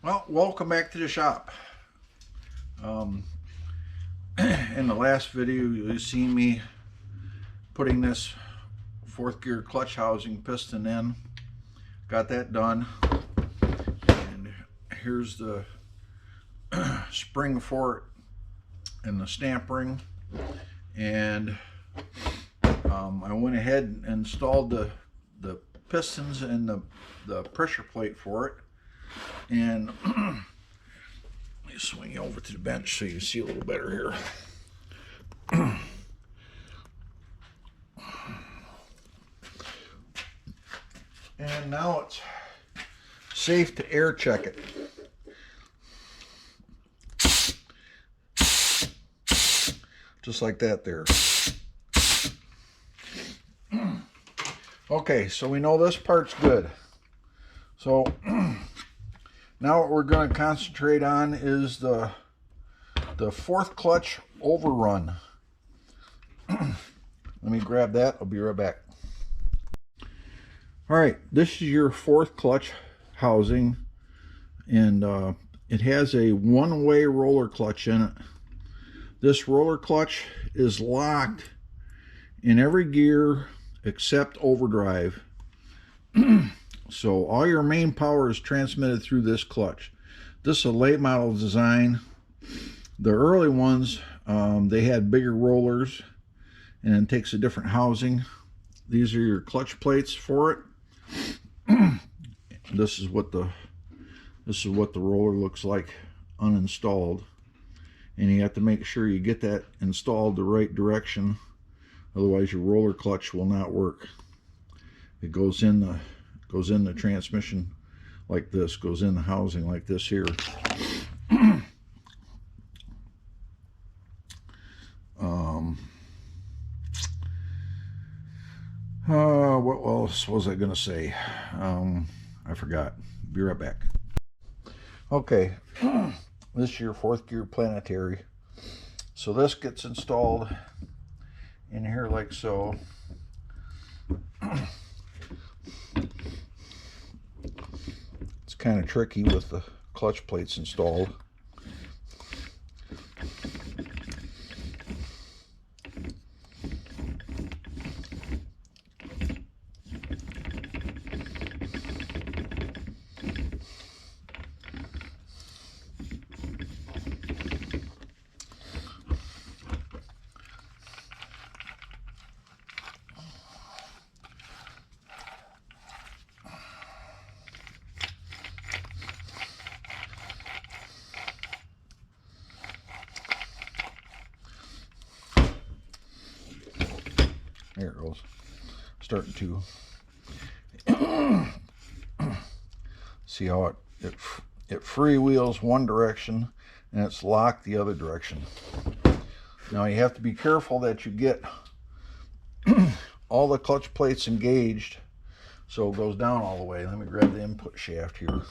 Well, welcome back to the shop. Um, in the last video, you seen me putting this fourth gear clutch housing piston in. Got that done. And here's the spring for it and the stamp ring. And I went ahead and installed the pistons and the pressure plate for it. And let me swing you over to the bench so you see a little better here. And now it's safe to air check it. Just like that there. Okay, so we know this part's good. So now what we're going to concentrate on is the fourth clutch overrun. Let me grab that. I'll be right back. All right, this is your fourth clutch housing, and it has a one-way roller clutch in it. This roller clutch is locked in every gear except overdrive. So all your main power is transmitted through this clutch. This is a late model design. The early ones, they had bigger rollers and it takes a different housing. These are your clutch plates for it. This is what the roller looks like uninstalled, and you have to make sure you get that installed the right direction, otherwise your roller clutch will not work. It goes in the transmission like this, goes in the housing like this here. What else was I gonna say? I forgot. Be right back. Okay, this is your fourth gear planetary. So this gets installed in here like so. It's kind of tricky with the clutch plates installed. There it goes. Starting to see how it freewheels one direction and it's locked the other direction. Now you have to be careful that you get all the clutch plates engaged so it goes down all the way. Let me grab the input shaft here.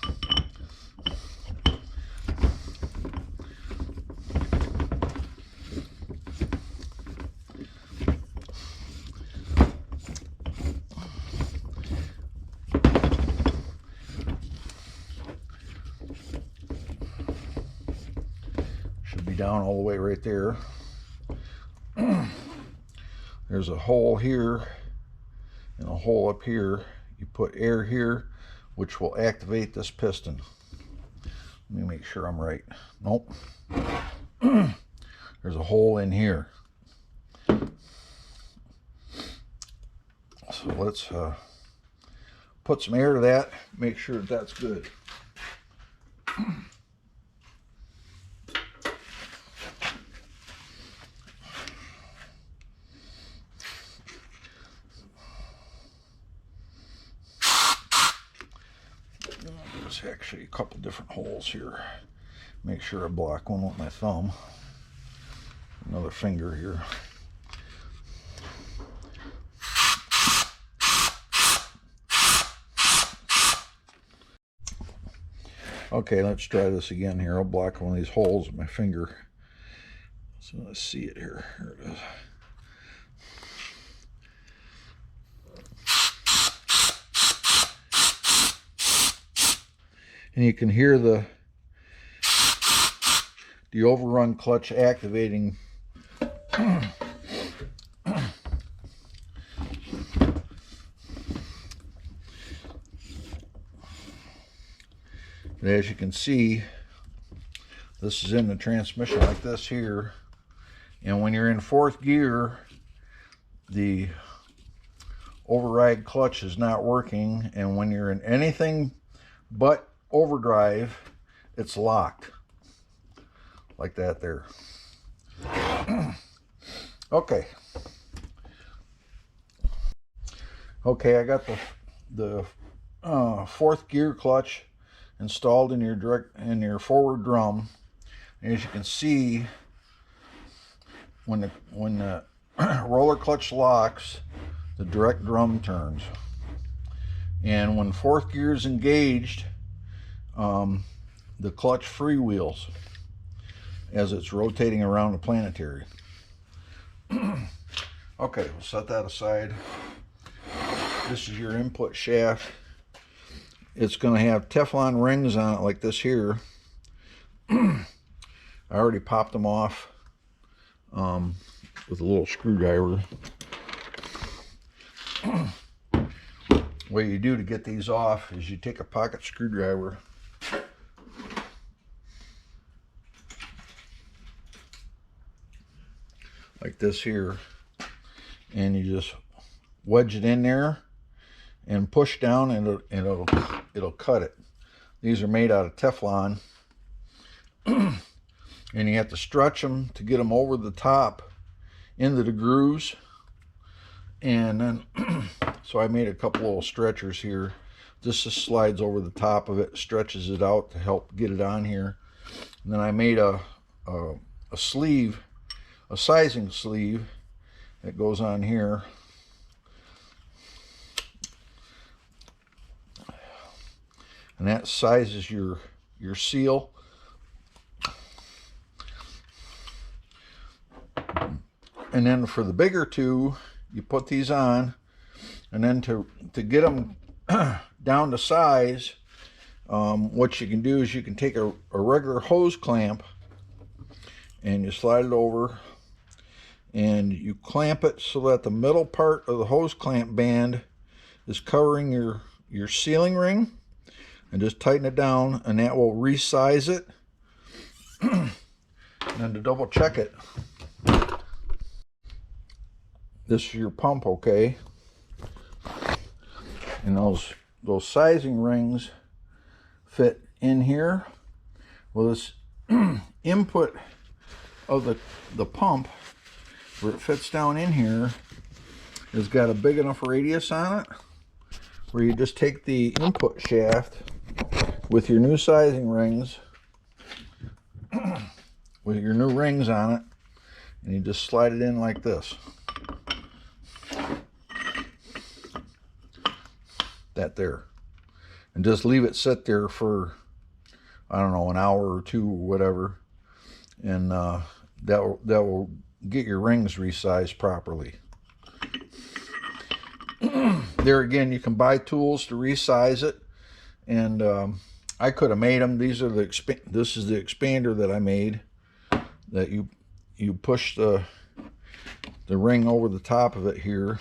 Down all the way right there. There's a hole here and a hole up here. You put air here, which will activate this piston. Let me make sure I'm right. Nope. There's a hole in here. So let's put some air to that, make sure that that's good. There's actually a couple different holes here. Make sure I block one with my thumb. Another finger here. Okay, let's try this again here. I'll block one of these holes with my finger. So let's see it here. Here it is. And you can hear the the overrun clutch activating but as you can see, this is in the transmission like this here, and when you're in fourth gear, the override clutch is not working, and when you're in anything but overdrive, it's locked like that there. Okay, I got the fourth gear clutch installed in your forward drum. And as you can see, when the roller clutch locks, the direct drum turns, and when fourth gear is engaged, the clutch freewheels as it's rotating around the planetary. Okay, we'll set that aside. This is your input shaft. It's going to have Teflon rings on it like this here. I already popped them off with a little screwdriver. What you do to get these off is you take a pocket screwdriver, like this here, and you just wedge it in there and push down, and it'll cut it. These are made out of Teflon, and you have to stretch them to get them over the top into the grooves. And then so I made a couple little stretchers here. This just slides over the top of it, stretches it out to help get it on here. And then I made a sleeve, a sizing sleeve that goes on here. And that sizes your seal. And then for the bigger two, you put these on, and then to get them down to size, what you can do is you can take a regular hose clamp and you slide it over, and you clamp it so that the middle part of the hose clamp band is covering your sealing ring, and just tighten it down, and that will resize it. And then to double check it, this is your pump, okay? And those sizing rings fit in here. Well, this input of the pump, where it fits down in here, has got a big enough radius on it where you just take the input shaft with your new sizing rings, with your new rings on it, and you just slide it in like this. That there. And just leave it sit there for, I don't know, an hour or two or whatever, and that will get your rings resized properly. There again, you can buy tools to resize it, and I could have made them. These are this is the expander that I made, that you push the ring over the top of it here.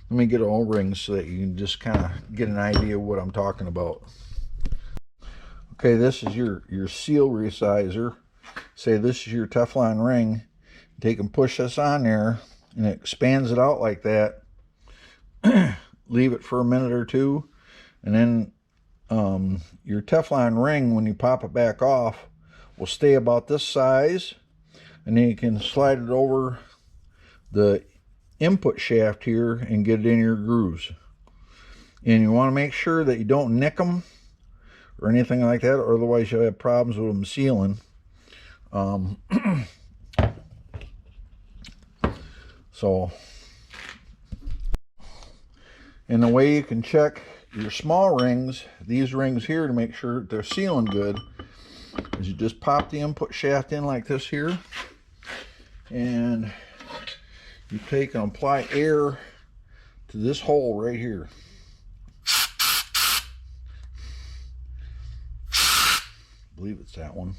Let me get an O-ring so that you can just kind of get an idea of what I'm talking about. Okay, this is your seal resizer. Say this is your Teflon ring. Take and push this on there, and it expands it out like that. Leave it for a minute or two, and then your Teflon ring, when you pop it back off, will stay about this size, and then you can slide it over the input shaft here and get it in your grooves. And you want to make sure that you don't nick them or anything like that, or otherwise you'll have problems with them sealing. So, and the way you can check your small rings, these rings here, to make sure they're sealing good, is you just pop the input shaft in like this here, and you take and apply air to this hole right here. I believe it's that one.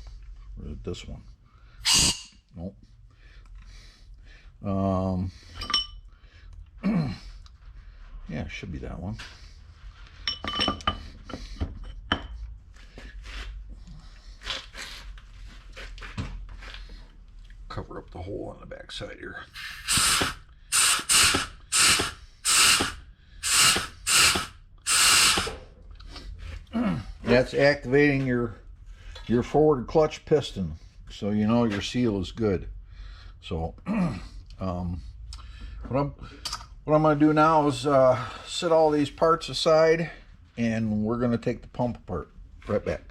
Or is it this one? Nope. Yeah, it should be that one. Cover up the hole on the back side here. That's activating your forward clutch piston, so you know your seal is good. So what I'm going to do now is set all these parts aside, and we're going to take the pump apart. Right back.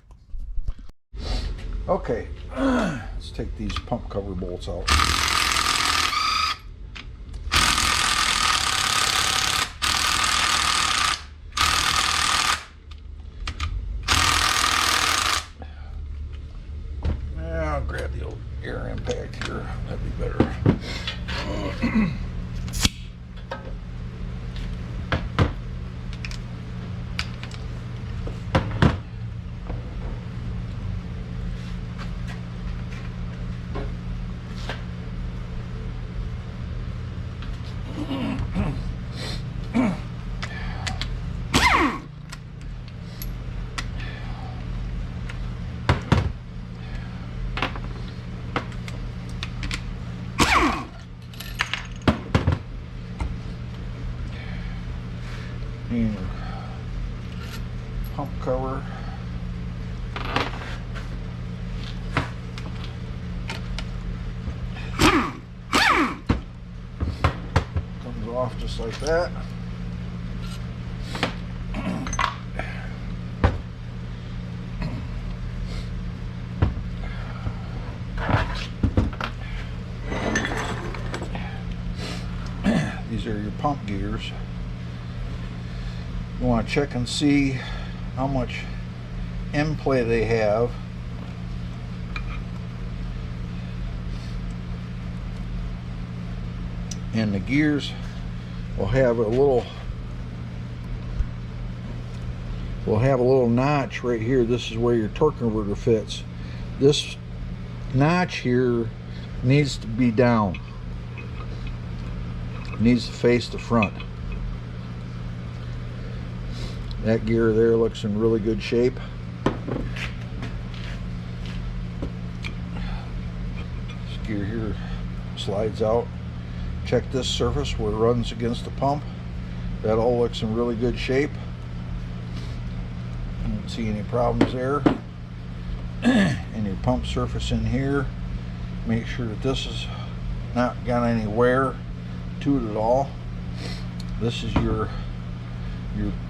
Okay, let's take these pump cover bolts out. I'll grab the old air impact here. That'd be better. And pump cover. Comes off just like that. These are your pump gears. You want to check and see how much end play they have. And the gears will have a little notch right here. This is where your torque converter fits. This notch here needs to be down. It needs to face the front. That gear there looks in really good shape. This gear here slides out. Check this surface where it runs against the pump. That all looks in really good shape. I don't see any problems there. And your pump surface in here, make sure that this has not got any wear to it at all. This is your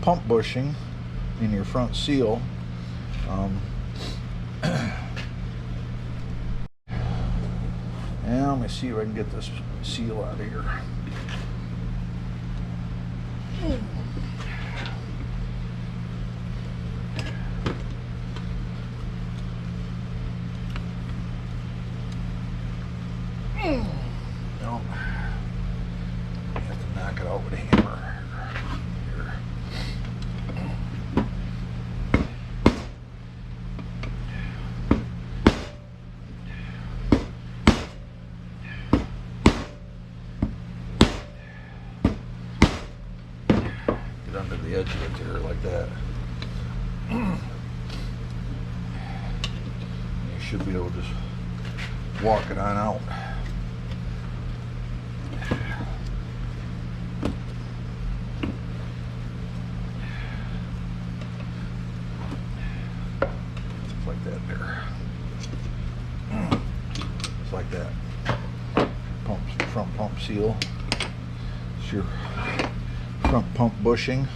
pump bushing in your front seal. And let me see if I can get this seal out of here. No, I have to knock it out with a hammer. Here. Get under the edge of it there like that. You should be able to just walk it on out. Like that there. It's like that. Front pump seal. It's your front pump bushing.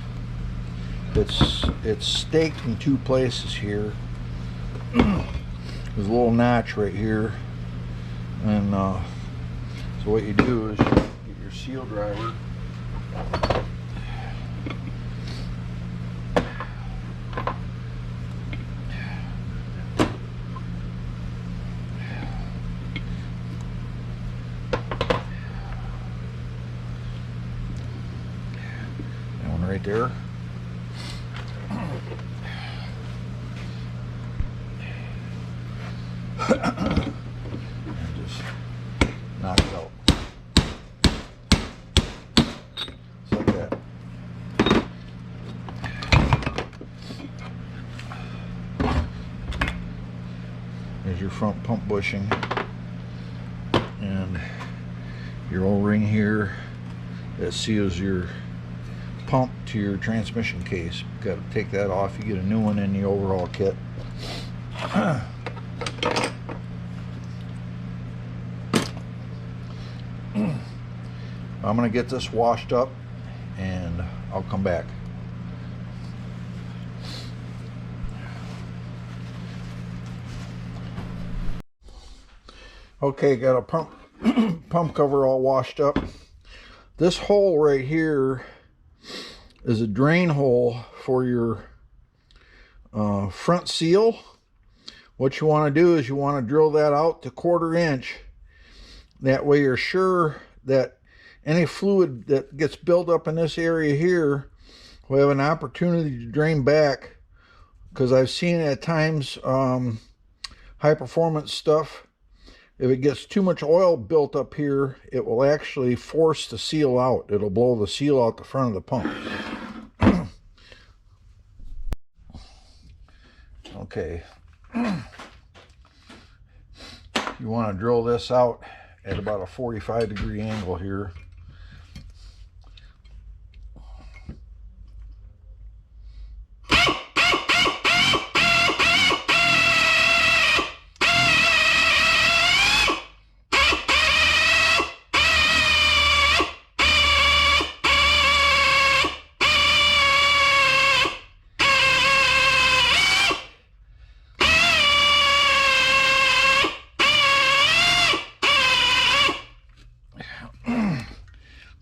It's staked in two places here. There's a little notch right here, and so what you do is you get your seal driver. That one right there. And just knock it out. Just like that. There's your front pump bushing. And your O-ring here that seals your pump to your transmission case. Got to take that off. You get a new one in the overall kit. I'm going to get this washed up and I'll come back. Okay, got a pump cover all washed up. This hole right here is a drain hole for your front seal. What you want to do is you want to drill that out to 1/4 inch. That way you're sure that any fluid that gets built up in this area here will have an opportunity to drain back. Because I've seen at times high performance stuff, if it gets too much oil built up here, it will actually force the seal out. It'll blow the seal out the front of the pump. Okay. You want to drill this out at about a 45-degree angle here.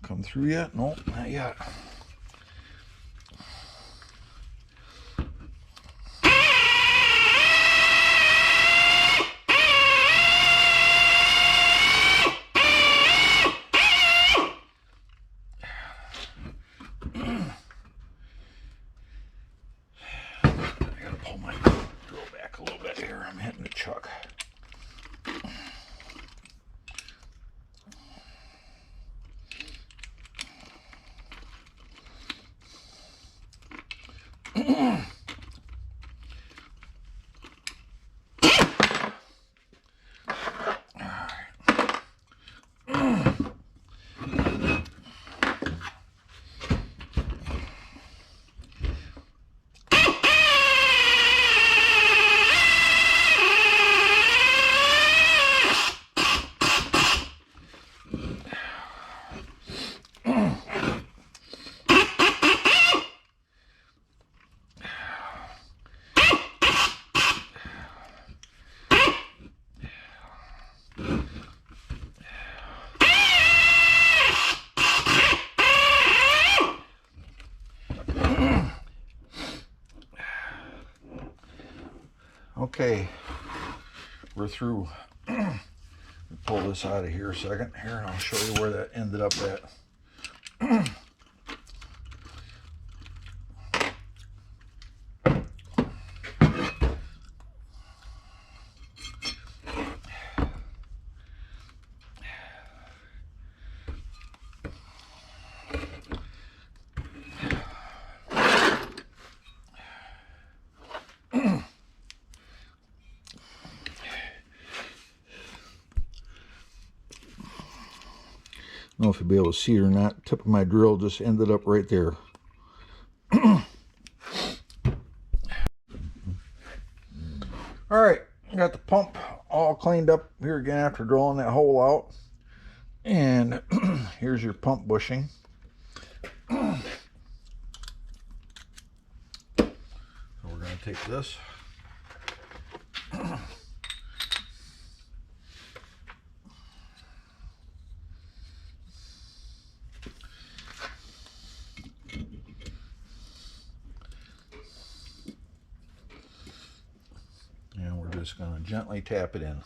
Come through yet? Nope, not yet. I gotta pull my drill back a little bit here. I'm hitting the chuck. Okay, we're through. Pull this out of here a second here, and I'll show you where that ended up at. I don't know if you'll be able to see it or not. Tip of my drill just ended up right there. All right, got the pump all cleaned up here again after drilling that hole out. And here's your pump bushing. So we're going to take this. Just going to gently tap it in.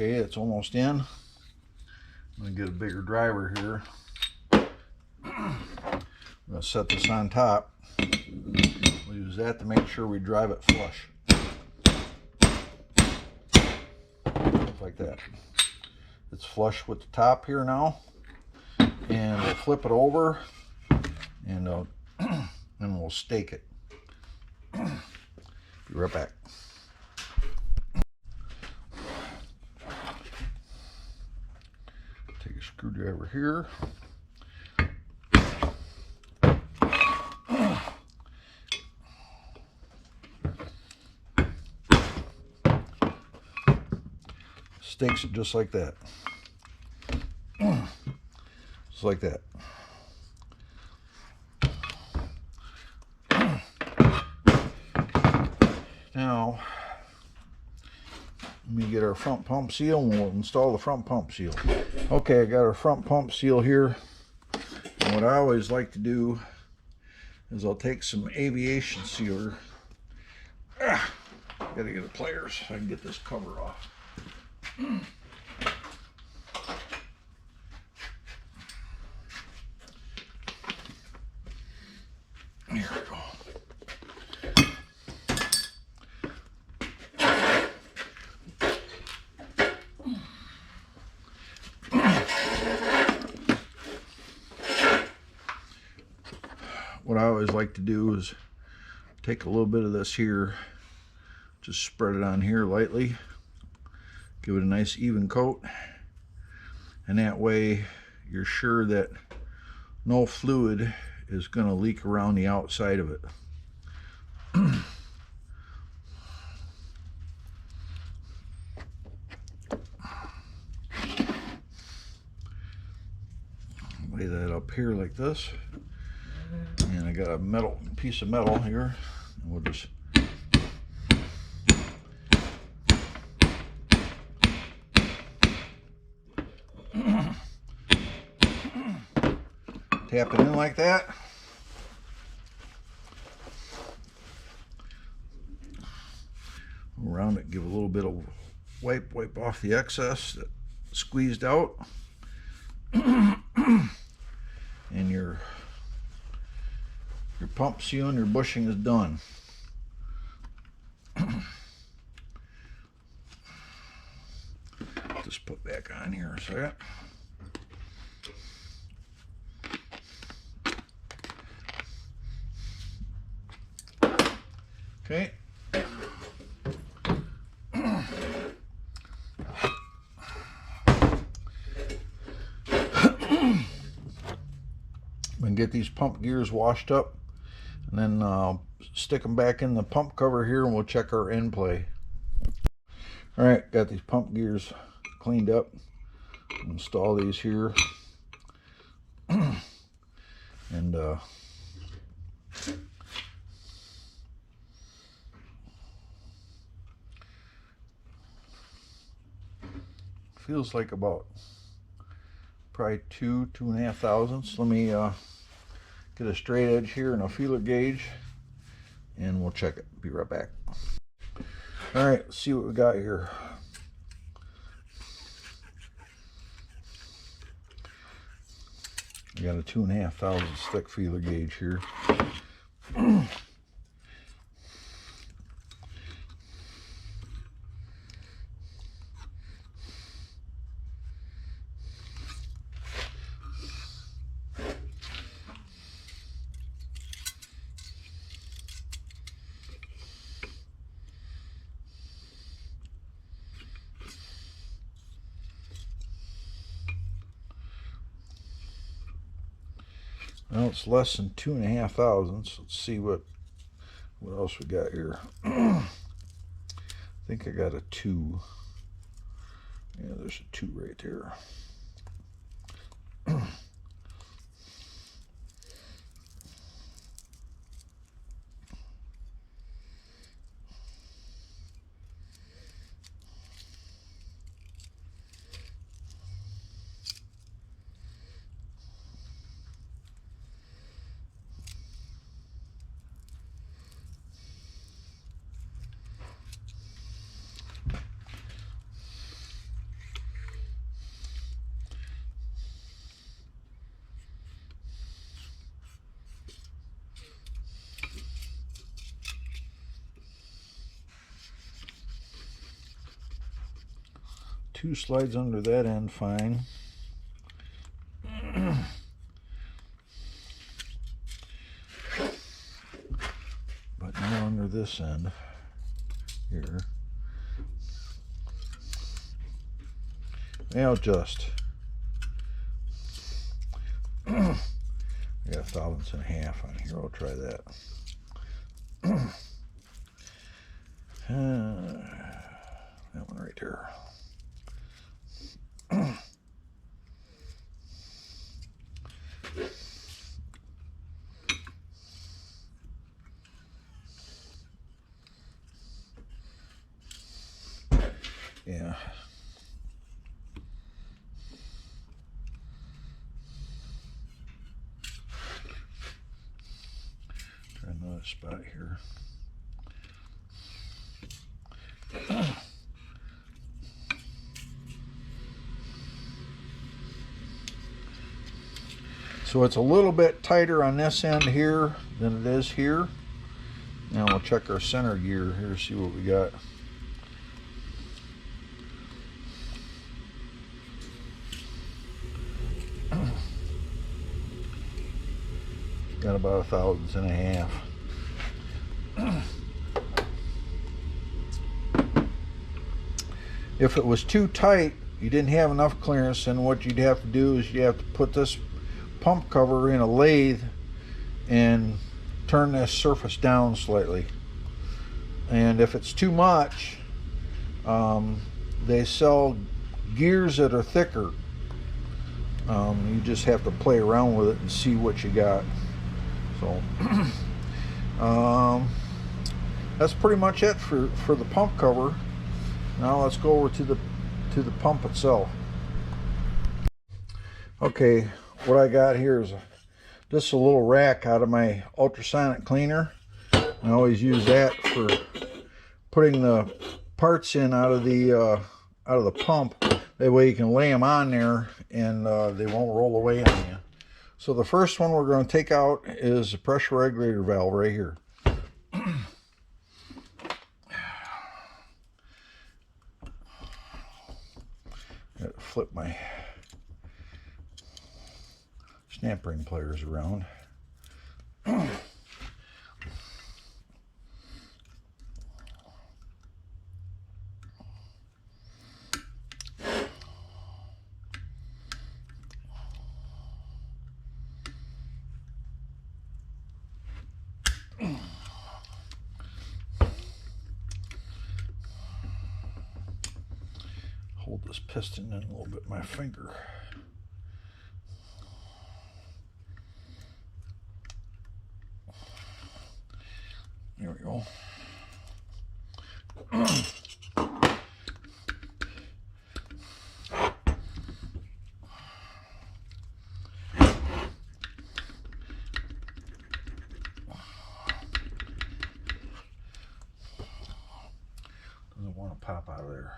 Okay, it's almost in. I'm gonna get a bigger driver here. I'm gonna set this on top. We'll use that to make sure we drive it flush. Like that. It's flush with the top here now. And we'll flip it over and we'll stake it. Be right back. Take a screwdriver here. Stakes it just like that. Just like that. Now, let me get our front pump seal and we'll install the front pump seal. Okay, I got our front pump seal here. And what I always like to do is I'll take some aviation sealer. Gotta get the pliers so I can get this cover off. Here we go. What I always like to do is take a little bit of this here, just spread it on here lightly, give it a nice even coat, and that way you're sure that no fluid is going to leak around the outside of it. Lay that up here like this, and I got a piece of metal here, and we'll just tap it in like that. Around it, give a little bit of wipe off the excess that squeezed out. And your pump seal and your bushing is done. Just put back on here a second. Okay. And get these pump gears washed up, and then stick them back in the pump cover here, and we'll check our end play. All right, got these pump gears cleaned up. Install these here, and feels like about probably 2.5 thousandths. Let me get a straight edge here and a feeler gauge, and we'll check it. Be right back. All right, let's see what we got here. I got a 2.5 thousandths thick feeler gauge here. Well, it's less than 2.5 thousandths. Let's see what else we got here. I think I got a 2. Yeah, there's a 2 right there. 2 slides under that end fine. But now under this end here. Now just I got 1/1000 on here. I'll try that. That one right there. Yeah. Try another spot here. So it's a little bit tighter on this end here than it is here. Now we'll check our center gear here, see what we got. Got about 1/1000. If it was too tight, you didn't have enough clearance, then what you'd have to do is you have to put this pump cover in a lathe and turn this surface down slightly. And if it's too much, they sell gears that are thicker. You just have to play around with it and see what you got. So that's pretty much it for the pump cover. Now let's go over to the pump itself. Okay, what I got here is just a little rack out of my ultrasonic cleaner. I always use that for putting the parts in out of the pump. That way you can lay them on there and they won't roll away on you. So the first one we're going to take out is the pressure regulator valve right here. Got to flip my snap ring pliers around. Hold this piston in a little bit with my finger. There we go. Doesn't want to pop out of there.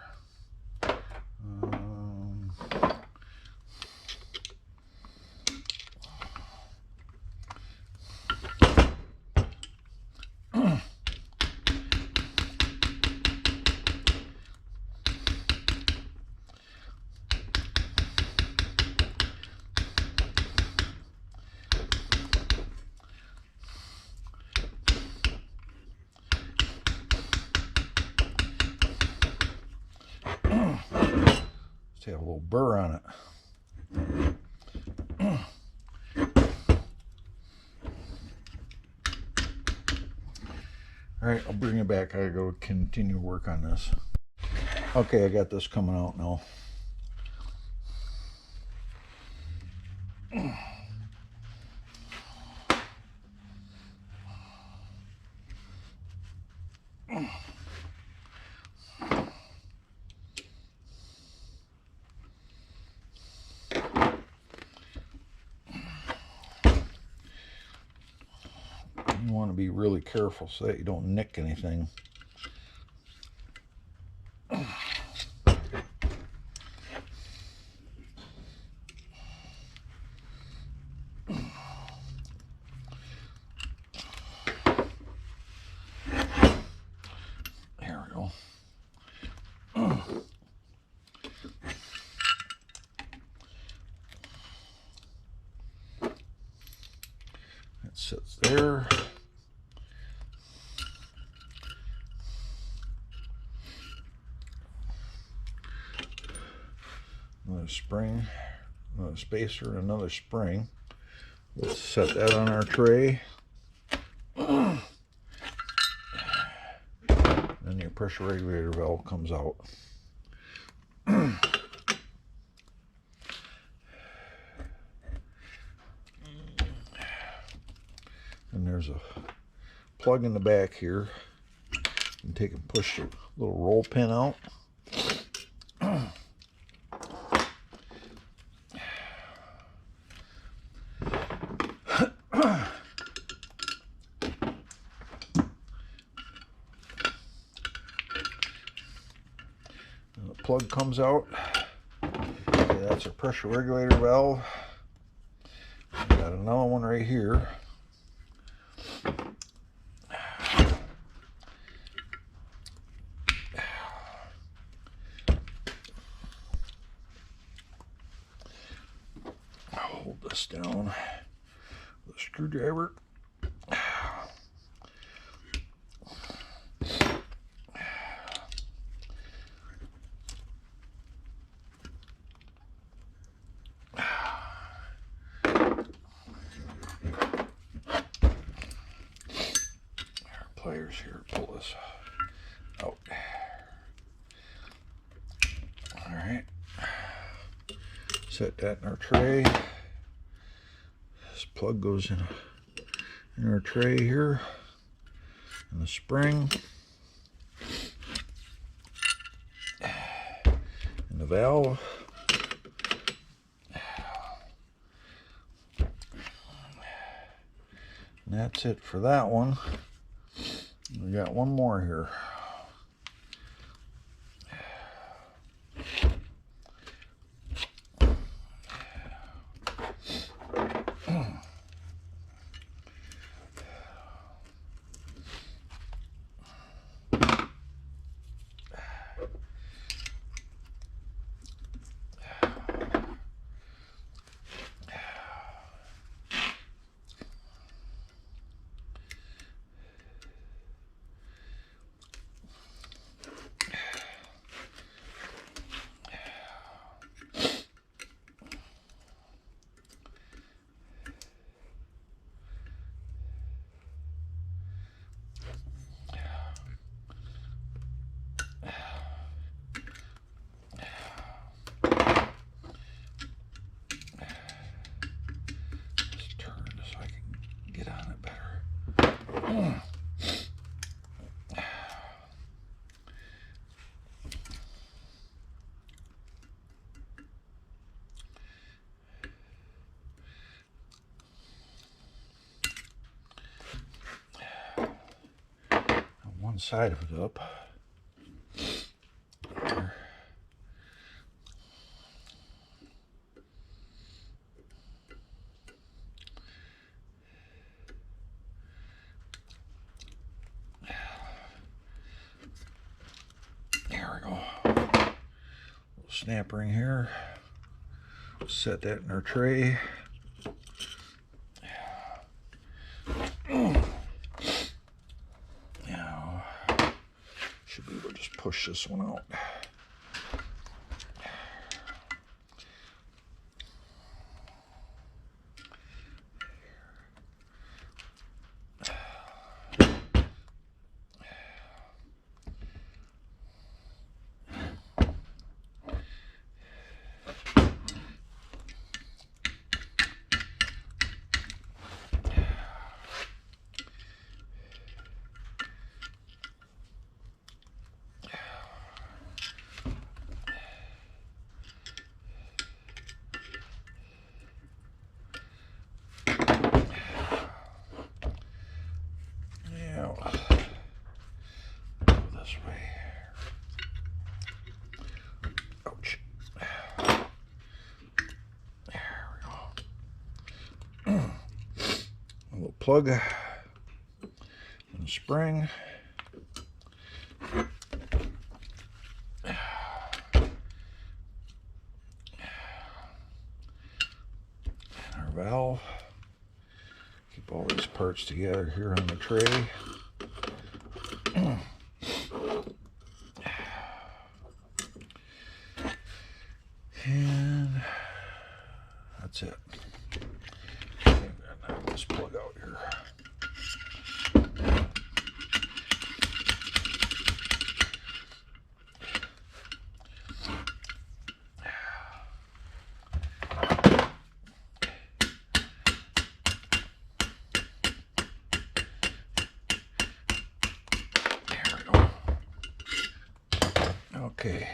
Have a little burr on it. All right, I'll bring it back. I gotta go continue work on this. Okay, I got this coming out now. You want to be really careful so that you don't nick anything. There we go. sits there. Another spring, another spacer, another spring. Let's set that on our tray. Then your pressure regulator valve comes out. And there's a plug in the back here. You can take and push the little roll pin out. The plug comes out. Okay, that's our pressure regulator valve. Got another one right here. Hold this down with a screwdriver. Pliers here, pull this out. All right, set that in our tray. This plug goes in our tray here, and the spring, and the valve. And that's it for that one. We got one more here. One side of it up. There we go. Little snap ring here. Set that in our tray. Should be able to just push this one out. Plug and the spring. And our valve. Keep all these parts together here on the tray. And that's it. I'm gonna knock this plug out here. Okay.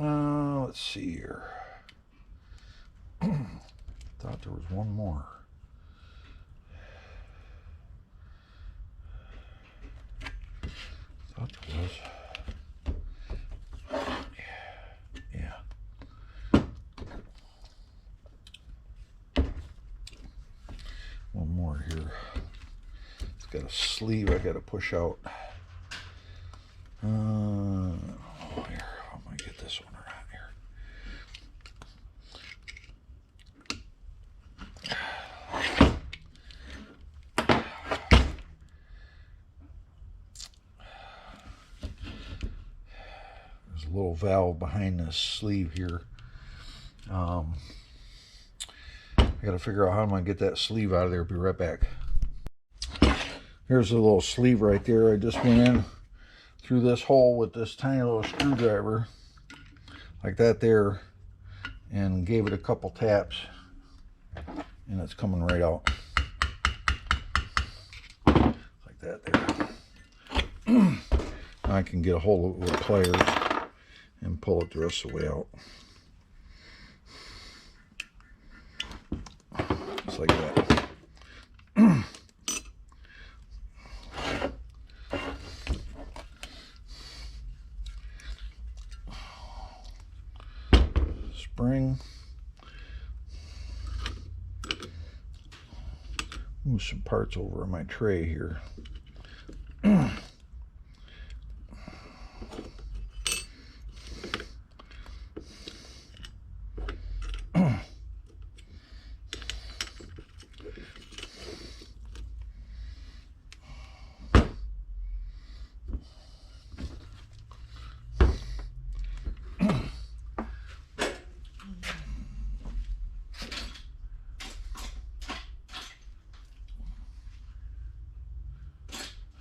Let's see here. Thought there was one more. Thought there was. Yeah. One more here. It's got a sleeve I got to push out. Here, I'm gonna get this one around here. There's a little valve behind this sleeve here. I got to figure out how I'm gonna get that sleeve out of there. Be right back. Here's a little sleeve right there. I just went in through this hole with this tiny little screwdriver like that there and gave it a couple taps, and it's coming right out like that there. I can get a hold of it with pliers and pull it the rest of the way out just like that. Spring. Move some parts over on my tray here.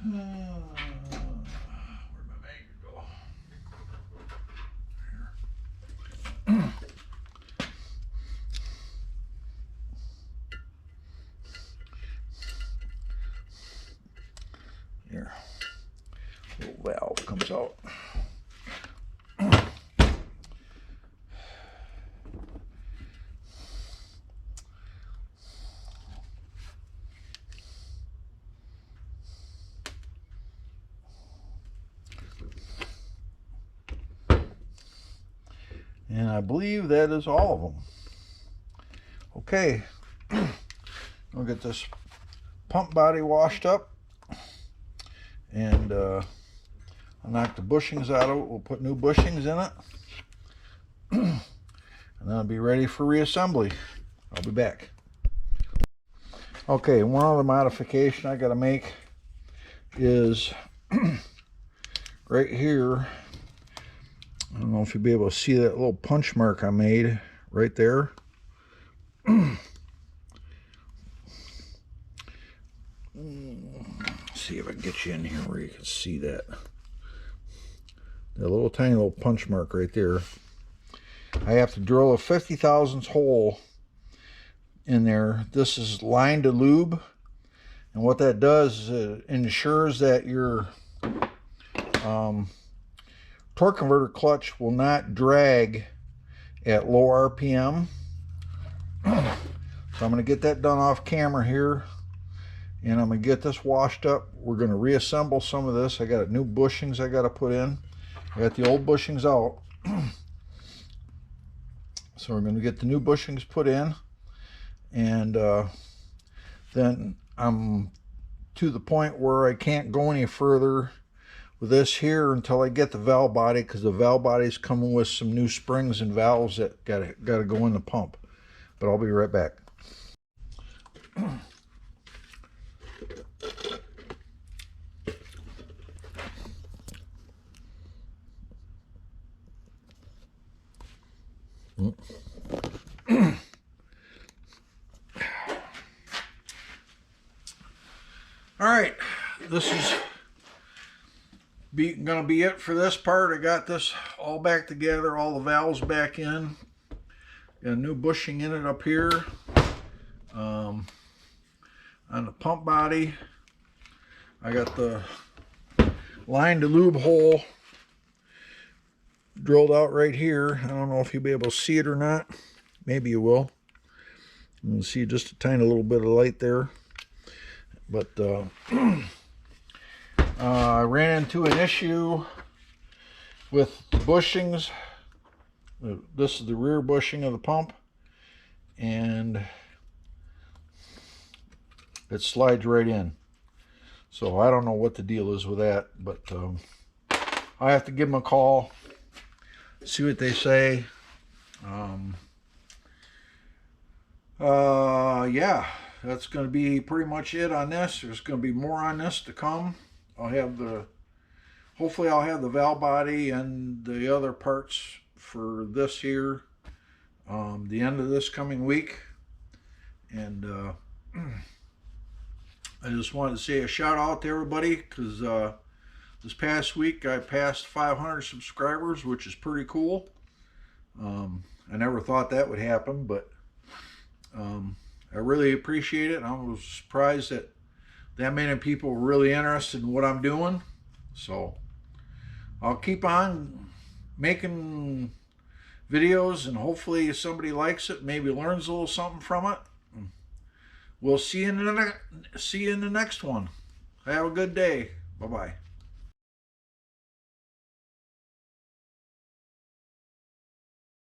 Where'd my magnet go? Here. Little valve comes out. And I believe that is all of them. Okay, we'll get this pump body washed up, and I'll knock the bushings out of it. We'll put new bushings in it, and then I'll be ready for reassembly. I'll be back. Okay, one other modification I got to make is right here. I don't know if you'll be able to see that little punch mark I made right there. See if I can get you in here where you can see that. That little tiny little punch mark right there. I have to drill a 50 thousandths hole in there. This is line to lube, and what that does is it ensures that your torque converter clutch will not drag at low RPM. So I'm going to get that done off camera here, and I'm going to get this washed up. We're going to reassemble some of this. I got new bushings I got to put in. I got the old bushings out. So we're going to get the new bushings put in, and then I'm to the point where I can't go any further with this here until I get the valve body, because the valve body is coming with some new springs and valves that got to go in the pump. But I'll be right back. All right, this is gonna be it for this part. I got this all back together, all the valves back in. Got a new bushing in it up here. On the pump body, I got the line to lube hole drilled out right here. I don't know if you'll be able to see it or not. Maybe you will. You can see just a tiny little bit of light there. But I ran into an issue with the bushings. This is the rear bushing of the pump, and it slides right in. So I don't know what the deal is with that, but I have to give them a call, see what they say. Yeah, that's going to be pretty much it on this. There's going to be more on this to come. Hopefully I'll have the valve body and the other parts for this here the end of this coming week. And I just wanted to say a shout out to everybody, because this past week I passed 500 subscribers, which is pretty cool. I never thought that would happen, but I really appreciate it. I was surprised that many people were really interested in what I'm doing. So I'll keep on making videos, and hopefully somebody likes it, maybe learns a little something from it. We'll see you in the next one. Have a good day. Bye-bye.